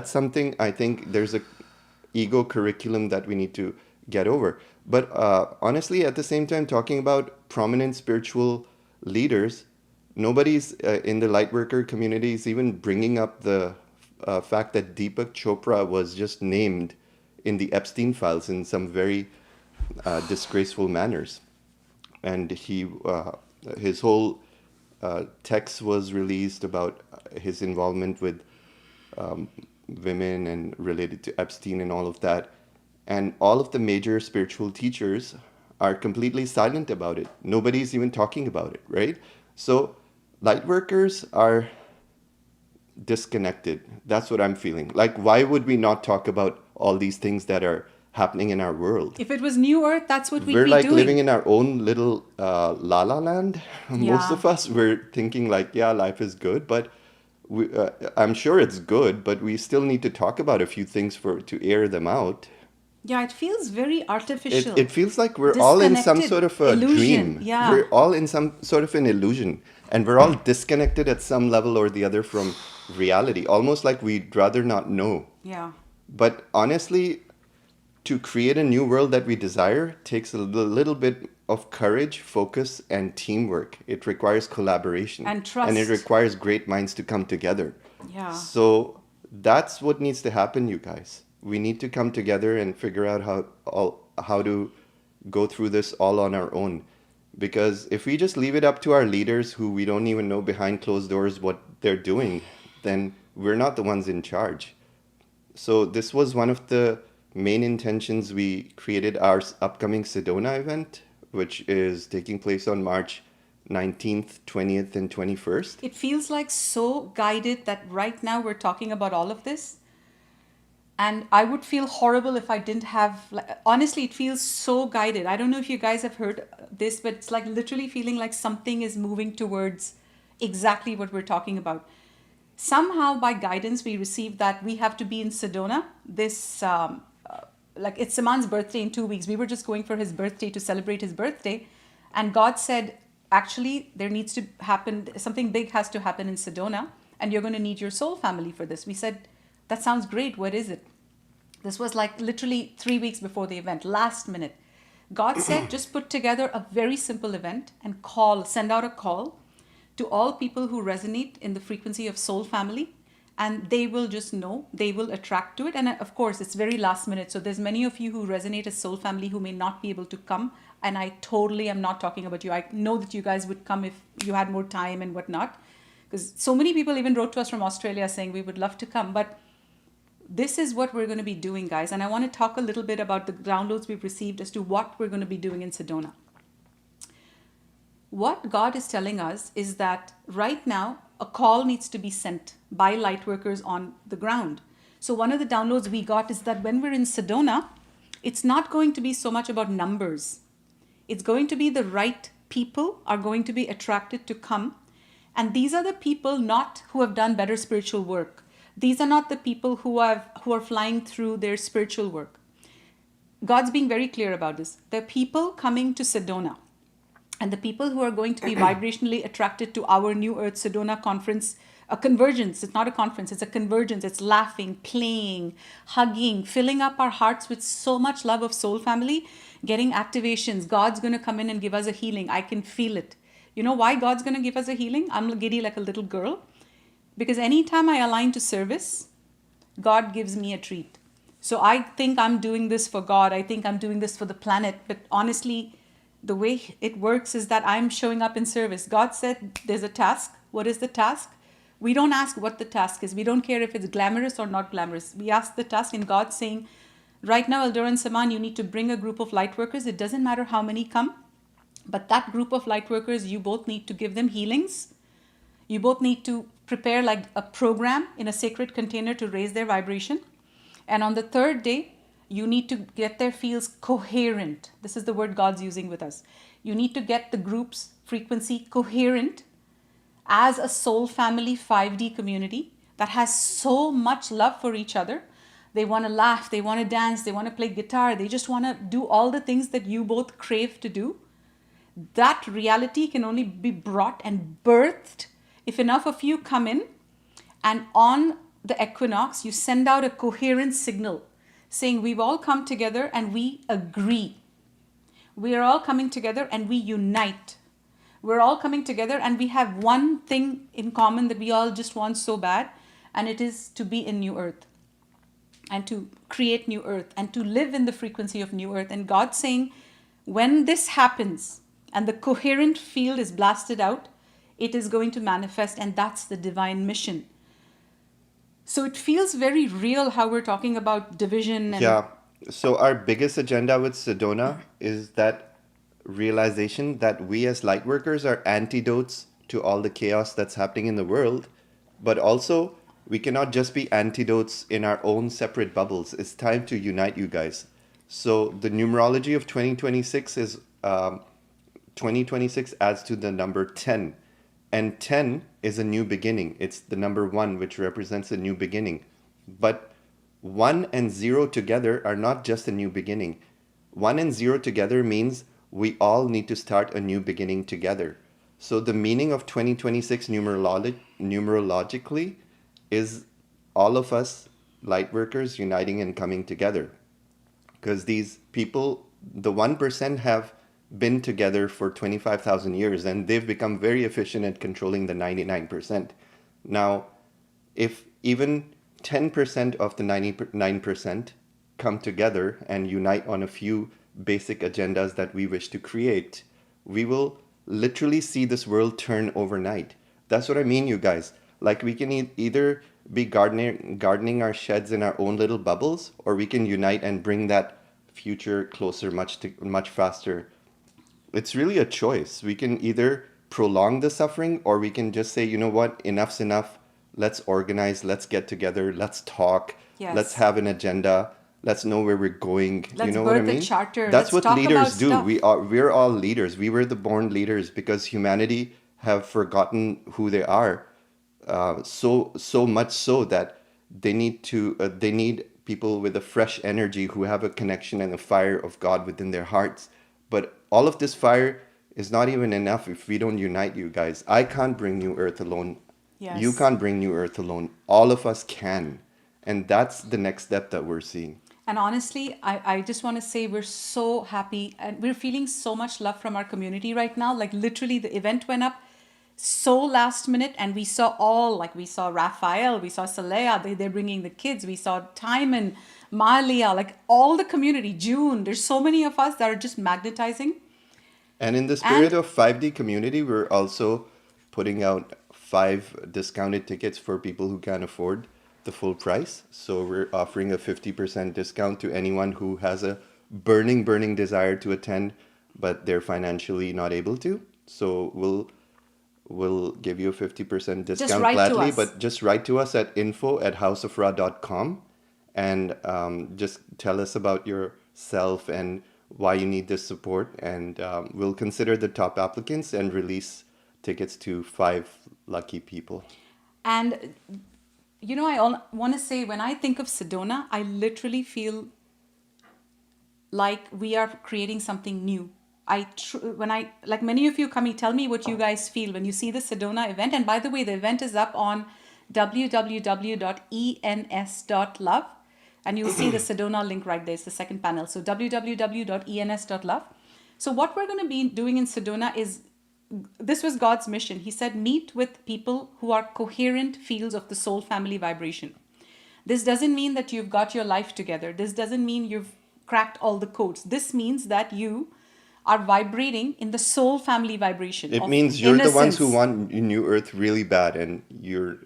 something I think there's a ego curriculum that we need to get over. But honestly, at the same time, talking about prominent spiritual leaders, nobody's in the Lightworker community is even bringing up the fact that Deepak Chopra was just named in the Epstein files in some very disgraceful manners. And his whole text was released about his involvement with women and related to Epstein and all of that. and all of the major spiritual teachers are completely silent about it. Nobody's even talking about it, right? So Lightworkers are disconnected. That's what I'm feeling. Like, why would we not talk about all these things that are happening in our world? If it was New Earth, that's what we'd We're be like living doing. in our own little la la land. Most Yeah. of us, we're thinking like, yeah, life is good, but I'm sure it's good, but we still need to talk about a few things for to air them out. Yeah, it feels very It artificial, it feels like we're all in some disconnected, sort of a illusion. dream. Yeah. We're all in some sort of an illusion, and we're all disconnected at some level or the other from reality, almost like we'd rather not know. Yeah. But honestly, to create a new world that we desire takes a little bit of courage, focus, and teamwork. It requires collaboration, And and it trust. requires great minds to come together. Yeah. So that's what needs to happen, you guys. We need to come together and figure out how to go through this all on our own. Because if we just leave it up to our leaders who we don't even know behind closed doors what they're doing, then we're not the ones in charge. So this was one of the main intentions. We created our upcoming Sedona event, which is taking place on March 19th, 20th, and 21st. It feels like so guided that right now we're talking about all of this. And I would feel horrible if I didn't have, like, honestly, it feels so guided. I don't know if you guys have heard this, but it's like literally feeling like something is moving towards exactly what we're talking about. Somehow by guidance, we received that we have to be in Sedona this, like it's Saman's birthday in 2 weeks. We were just going for his birthday to celebrate his birthday. And God said, actually, there needs to happen, something big has to happen in Sedona, and you're going to need your soul family for this. We said, that sounds great. What is it? This was like literally 3 weeks before the event, last minute. God said, just put together a very simple event and send out a call to all people who resonate in the frequency of soul family, and they will just know, they will attract to it. And of course, it's very last minute. So there's many of you who resonate as soul family who may not be able to come. And I totally am not talking about you. I know that you guys would come if you had more time and whatnot. Because so many people even wrote to us from Australia saying we would love to come. But this is what we're going to be doing, guys. And I want to talk a little bit about the downloads we've received as to what we're going to be doing in Sedona. What God is telling us is that right now, a call needs to be sent by Lightworkers on the ground. So one of the downloads we got is that when we're in Sedona, it's not going to be so much about numbers. It's going to be the right people are going to be attracted to come. And these are the people not who have done better spiritual work. These are not the people who are flying through their spiritual work. God's being very clear about this. They're people coming to Sedona. And the people who are going to be vibrationally attracted to our New Earth Sedona conference, a convergence. It's not a conference, it's a convergence. It's laughing, playing, hugging, filling up our hearts with so much love of soul family, getting activations. God's going to come in and give us a healing. I can feel it. You know why God's going to give us a healing? I'm giddy like a little girl. Because anytime I align to service, God gives me a treat. So I think I'm doing this for God. I think I'm doing this for the planet. But honestly, the way it works is that I'm showing up in service. God said there's a task. What is the task? We don't ask what the task is. We don't care if it's glamorous or not glamorous. We ask the task, and God's saying, right now, Eldora and Saman, you need to bring a group of light workers. It doesn't matter how many come, but that group of light workers, you both need to give them healings. You both need to prepare like a program in a sacred container to raise their vibration. And on the third day, you need to get their fields coherent. This is the word God's using with us. You need to get the group's frequency coherent as a soul family 5D community that has so much love for each other. They want to laugh, they want to dance, they want to play guitar, they just want to do all the things that you both crave to do. That reality can only be brought and birthed if enough of you come in, and on the equinox, you send out a coherent signal saying we've all come together and we agree. We are all coming together and we unite. We're all coming together and we have one thing in common that we all just want so bad, and it is to be in New Earth and to create New Earth and to live in the frequency of New Earth. And God's saying, when this happens and the coherent field is blasted out, it is going to manifest, and that's the divine mission. So it feels very real how we're talking about division and Yeah, So our biggest agenda with Sedona is that realization that we as lightworkers are antidotes to all the chaos that's happening in the world, but also we cannot just be antidotes in our own separate bubbles. It's time to unite you guys. So the numerology of 2026 is 2026 adds to the number 10. And 10 is a new beginning. It's the number 1, which represents a new beginning. But 1 and 0 together are not just a new beginning. 1 and 0 together means we all need to start a new beginning together. So the meaning of 2026 numerologically is all of us light workers uniting and coming together, because these people, the 1%, have been together for 25,000 years and they've become very efficient at controlling the 99%. Now, if even 10% of the 99% come together and unite on a few basic agendas that we wish to create, we will literally see this world turn overnight. That's what I mean, you guys. Like, we can either be gardening our sheds in our own little bubbles, or we can unite and bring that future closer much faster. It's really a choice. We can either prolong the suffering, or we can just say, you know what, enough's enough. Let's organize, let's get together, let's talk, let's Yes. have an agenda, let's know where we're going. You Let's know what I birth a mean? charter. That's Let's what talk about leaders do. stuff. We're all leaders. We were the born leaders because humanity have forgotten who they are. So much so that they need people with a fresh energy who have a connection and a fire of God within their hearts. But all of this fire is not even enough if we don't unite, you guys. I can't bring New Earth alone. You Yes. can't bring New Earth alone. All of us can. And that's the next step that we're seeing. And honestly, I just want to say we're so happy and we're feeling so much love from our community right now. Like literally the event went up so last minute and we saw we saw Raphael, we saw Saleha, they're bringing the kids. We saw Timon, Malia, like all the community, June. There's so many of us that are just magnetizing. And in the spirit And of 5D community, we're also putting out 5 discounted tickets for people who can't afford the full price. So we're offering a 50% discount to anyone who has a burning desire to attend, but they're financially not able to. So we'll give you a 50% just discount write to gladly, us. but just write to us at info@houseofra.com and just tell us about yourself and why you need this support. And we'll consider the top applicants and release tickets to 5 lucky people. And I want to say when I think of Sedona, I literally feel like we are creating something new. When I like many of you coming, tell me what you guys feel when you see the Sedona event. And by the way, the event is up on www.ens.love, and you'll see the Sedona link right there. It's the second panel. So www.ens.love. So what we're going to be doing in Sedona is, this was God's mission. He said, meet with people who are coherent fields of the soul family vibration. This doesn't mean that you've got your life together. This doesn't mean you've cracked all the codes. This means that you are vibrating in the soul family vibration It of means you're the ones who innocence. want New Earth really bad, and you're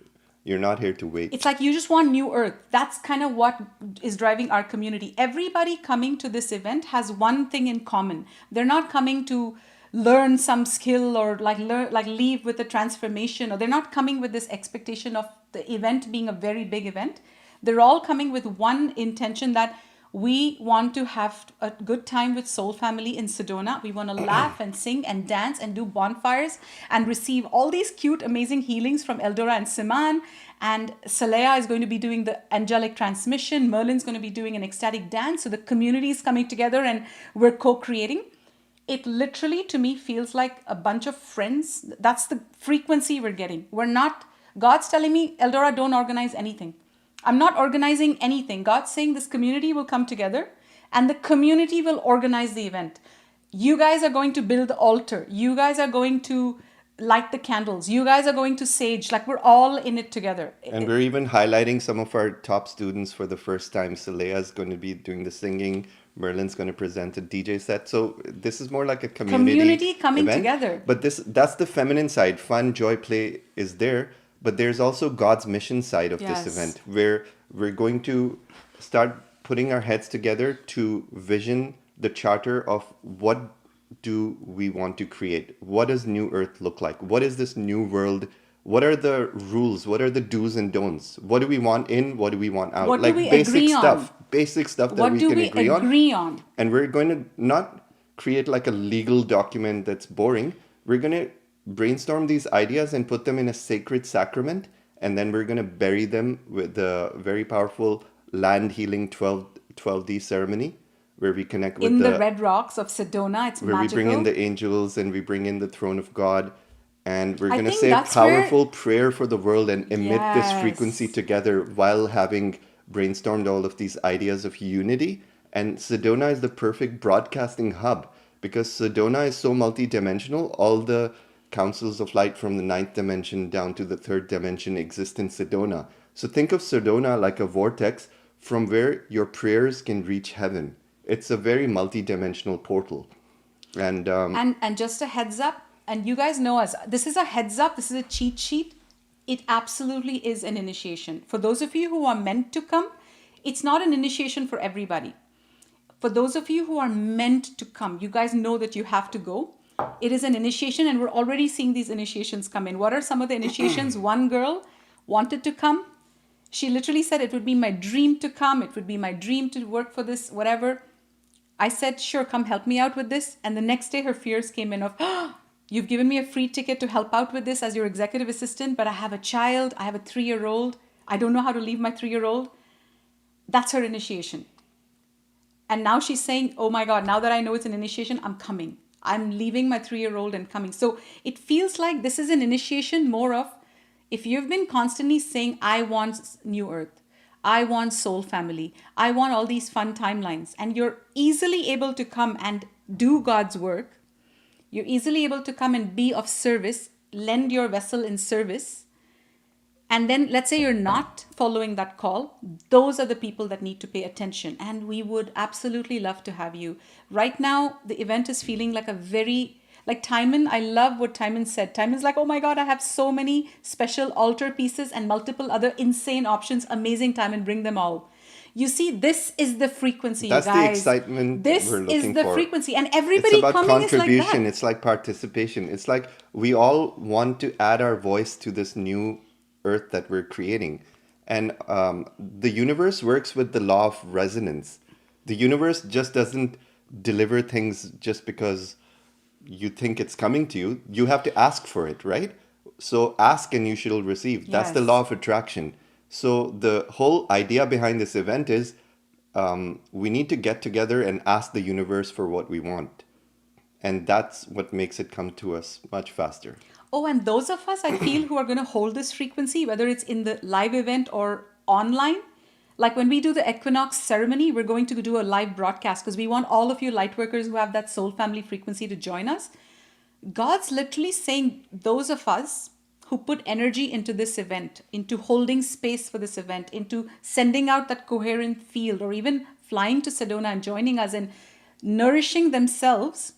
not here to wait. It's like you just want new earth. That's kind of what is driving our community. Everybody coming to this event has one thing in common. They're not coming to learn some skill or leave with a transformation, or they're not coming with this expectation of the event being a very big event. They're all coming with one intention, that we want to have a good time with Soul Family in Sedona. We want to laugh and sing and dance and do bonfires and receive all these cute, amazing healings from Eldora and Siman. And Saleha is going to be doing the angelic transmission. Merlin's going to be doing an ecstatic dance. So the community is coming together and we're co-creating. It literally, to me, feels like a bunch of friends. That's the frequency we're getting. We're not, God's telling me, Eldora, don't organize anything. I'm not organizing anything. God's saying this community will come together and the community will organize the event. You guys are going to build the altar. You guys are going to light the candles. You guys are going to sage. Like, we're all in it together. And we're even highlighting some of our top students for the first time. Saleha's going to be doing the singing. Merlin's going to present a DJ set. So this is more like a community Community coming event. together. But that's the feminine side. Fun, joy, play is there. But there's also God's mission side of this Yes. event, where we're going to start putting our heads together to vision the charter of what do we want to create? What does New Earth look like? What is this new world? What are the rules? What are the do's and don'ts? What do we want in? What do we want out? What do Like we agree on? basic stuff that What we do can we agree on. agree on? And we're going to not create like a legal document that's boring. We're going to brainstorm these ideas and put them in a sacred sacrament. And then we're going to bury them with the very powerful land healing 12D ceremony where we connect with In the red rocks of Sedona, it's where we bring in magical. the angels and we bring in the throne of God. And we're I going to think say a that's where, powerful prayer for the world and emit this frequency yes. together while having brainstormed all of these ideas of unity. And Sedona is the perfect broadcasting hub because Sedona is so multidimensional. All the councils of light from the ninth dimension down to the third dimension exist in Sedona. So think of Sedona like a vortex from where your prayers can reach heaven. It's a very multidimensional portal. And And just a heads up, and you guys know us. This is a heads up. This is a cheat sheet. It absolutely is an initiation. For those of you who are meant to come, it's not an initiation for everybody. For those of you who are meant to come, you guys know that you have to go. It is an initiation, and we're already seeing these initiations come in. What are some of the initiations? One girl wanted to come. She literally said, it would be my dream to come. It would be my dream to work for this, whatever. I said, sure, come help me out with this. And the next day her fears came in of, oh, you've given me a free ticket to help out with this as your executive assistant, but I have a child, I have a 3-year-old. I don't know how to leave my 3-year-old. That's her initiation. And now she's saying, oh my God, now that I know it's an initiation, I'm coming. I'm leaving my 3-year-old and coming. So it feels like this is an initiation more of, if you've been constantly saying, I want New Earth, I want soul family, I want all these fun timelines, and you're easily able to come and do God's work, you're easily able to come and be of service, lend your vessel in service, and then let's say you're not following that call, those are the people that need to pay attention. And we would absolutely love to have you. Right now, the event is feeling like a very, like Timon, I love what Timon said. Timon's like, oh my God, I have so many special altar pieces and multiple other insane options. Amazing, Timon, bring them all. You see, this is the frequency, you that's the guys. excitement This we're is looking the for. frequency. And It's everybody about coming is like contribution. that. It's like participation. It's like we all want to add our voice to this new earth that we're creating. And the universe works with the law of resonance. The universe just doesn't deliver things just because you think it's coming to you. You have to ask for it, right? So ask and you shall receive. That's the law Yes. of attraction. So the whole idea behind this event is we need to get together and ask the universe for what we want. And that's what makes it come to us much faster. Oh, and those of us, I feel, who are going to hold this frequency, whether it's in the live event or online, like when we do the Equinox ceremony, we're going to do a live broadcast because we want all of you Lightworkers who have that soul family frequency to join us. God's literally saying those of us who put energy into this event, into holding space for this event, into sending out that coherent field, or even flying to Sedona and joining us and nourishing themselves,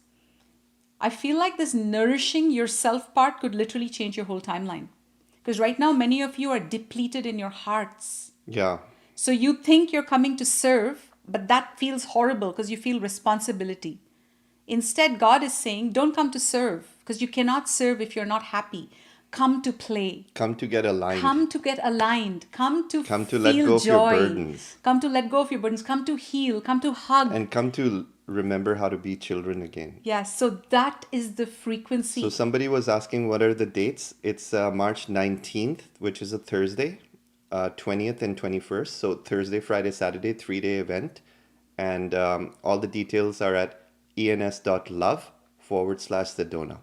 I feel like this nourishing yourself part could literally change your whole timeline. Because right now, many of you are depleted in your hearts. Yeah. So you think you're coming to serve, but that feels horrible because you feel responsibility. Instead, God is saying, don't come to serve because you cannot serve if you're not happy. Come to play. Come to get aligned. Come to get aligned. Come to Come to let feel go of your joy. burdens. Come to let go of your burdens. Come to heal. Come to hug. And come to remember how to be children again. Yes, so that is the So frequency. somebody was asking what are the dates. It's March 19th, which is a Thursday, 20th and 21st. So Thursday, Friday, Saturday, 3-day event. And all the details are at ens.love/Sedona.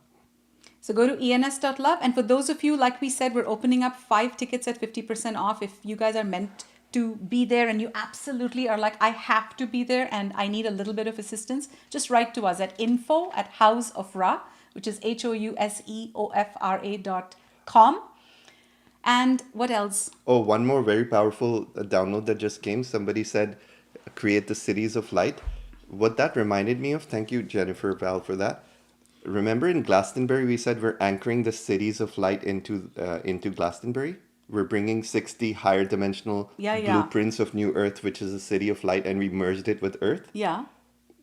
So go to ens.love. And for those of you, like we said, we're opening up 5 tickets at 50% off. If you guys are meant to be there and you absolutely are like, I have to be there and I need a little bit of assistance, just write to us at info@houseofra, which is HOUSEOFRA.com. And what else? Oh, one more very powerful download that just came. Somebody said, create the cities of light. What that reminded me of, thank you, Jennifer Val, for that. Remember in Glastonbury, we said we're anchoring the cities of light into Glastonbury? We're bringing 60 higher dimensional Yeah, yeah. blueprints of New Earth, which is a city of light, and we merged it with Earth. Yeah.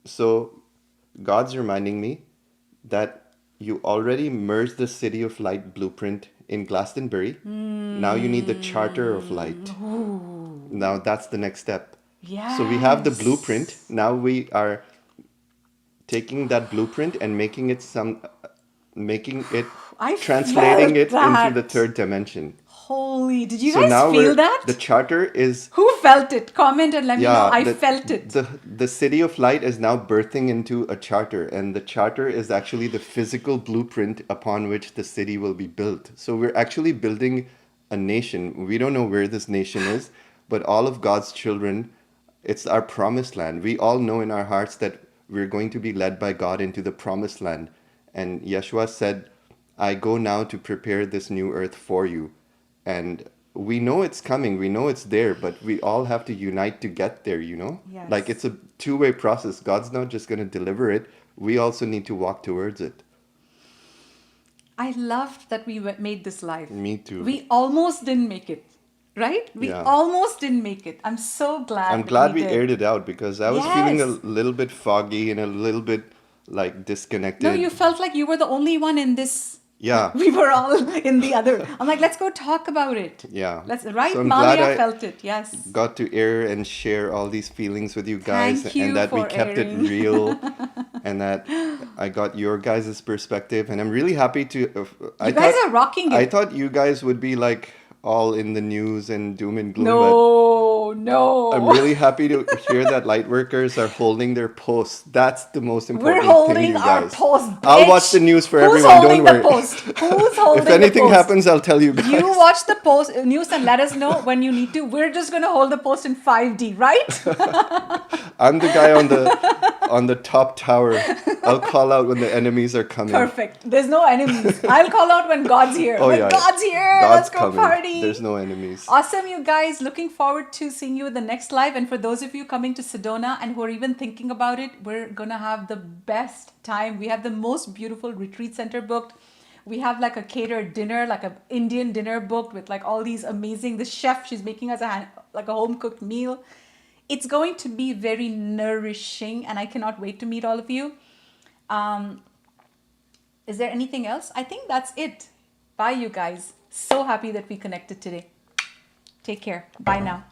So God's reminding me that you already merged the city of light blueprint in Glastonbury. Now you need the charter of light. Ooh. Now that's the next step. So we have the blueprint. Yes. Now we are taking that blueprint and making it, I translating felt it into the that. third dimension. Holy, did you So guys now feel the that? charter is, Who felt it? Comment and let me know. yeah, I felt it. the city of light is now birthing into a charter, and the charter is actually the physical blueprint upon which the city will be built. So we're actually building a nation. We don't know where this nation is, but all of God's children, it's our promised land. We all know in our hearts that we're going to be led by God into the promised land. And Yeshua said, I go now to prepare this new earth for you. And we know it's coming, we know it's there, but we all have to unite to get there, you know? Like Yes. it's a two-way process. God's not just going to deliver it, we also need to walk towards it. I loved that we made this live. Me too. We almost didn't make it, right? We Yeah. almost didn't make it. I'm so I'm glad glad we we did. aired it out because I was feeling a Yes. little bit foggy and a little bit like No, disconnected. you felt like you were the only one in this. Yeah. We were all in the other. I'm like, let's go talk about it. Yeah. Let's, right? So I'm glad Malia I felt it. Yes. got to air and share all these feelings with you guys, Thank and you that we for kept it airing. real, and that I got your guys' perspective, and I'm really happy to. You guys are rocking I it. thought you guys would be like all in the news and doom and gloom, but No, I'm no. really happy to hear that Lightworkers are holding their posts. That's the most We're important thing, holding you our guys. post, I'll watch bitch. the news for Who's everyone. Don't holding the worry. post? Who's If holding the anything post? happens, I'll tell you guys. You watch the post news and let us know when you need to. We're just gonna hold the post in 5D, right? I'm the guy on the top tower. I'll call out when the enemies are coming. Perfect. There's no enemies. I'll call out when God's here. Oh When yeah, God's here, God's let's go coming. party. There's no enemies. Awesome, you guys. Looking forward to seeing you in the next live. And for those of you coming to Sedona and who are even thinking about it, we're gonna have the best time. We have the most beautiful retreat center booked. We have like a catered dinner, like an Indian dinner booked with like all these amazing. The chef, she's making us like a home cooked meal. It's going to be very nourishing, and I cannot wait to meet all of you. Is there anything else? I think that's it. Bye, you guys. So happy that we connected today. Take care. Bye now.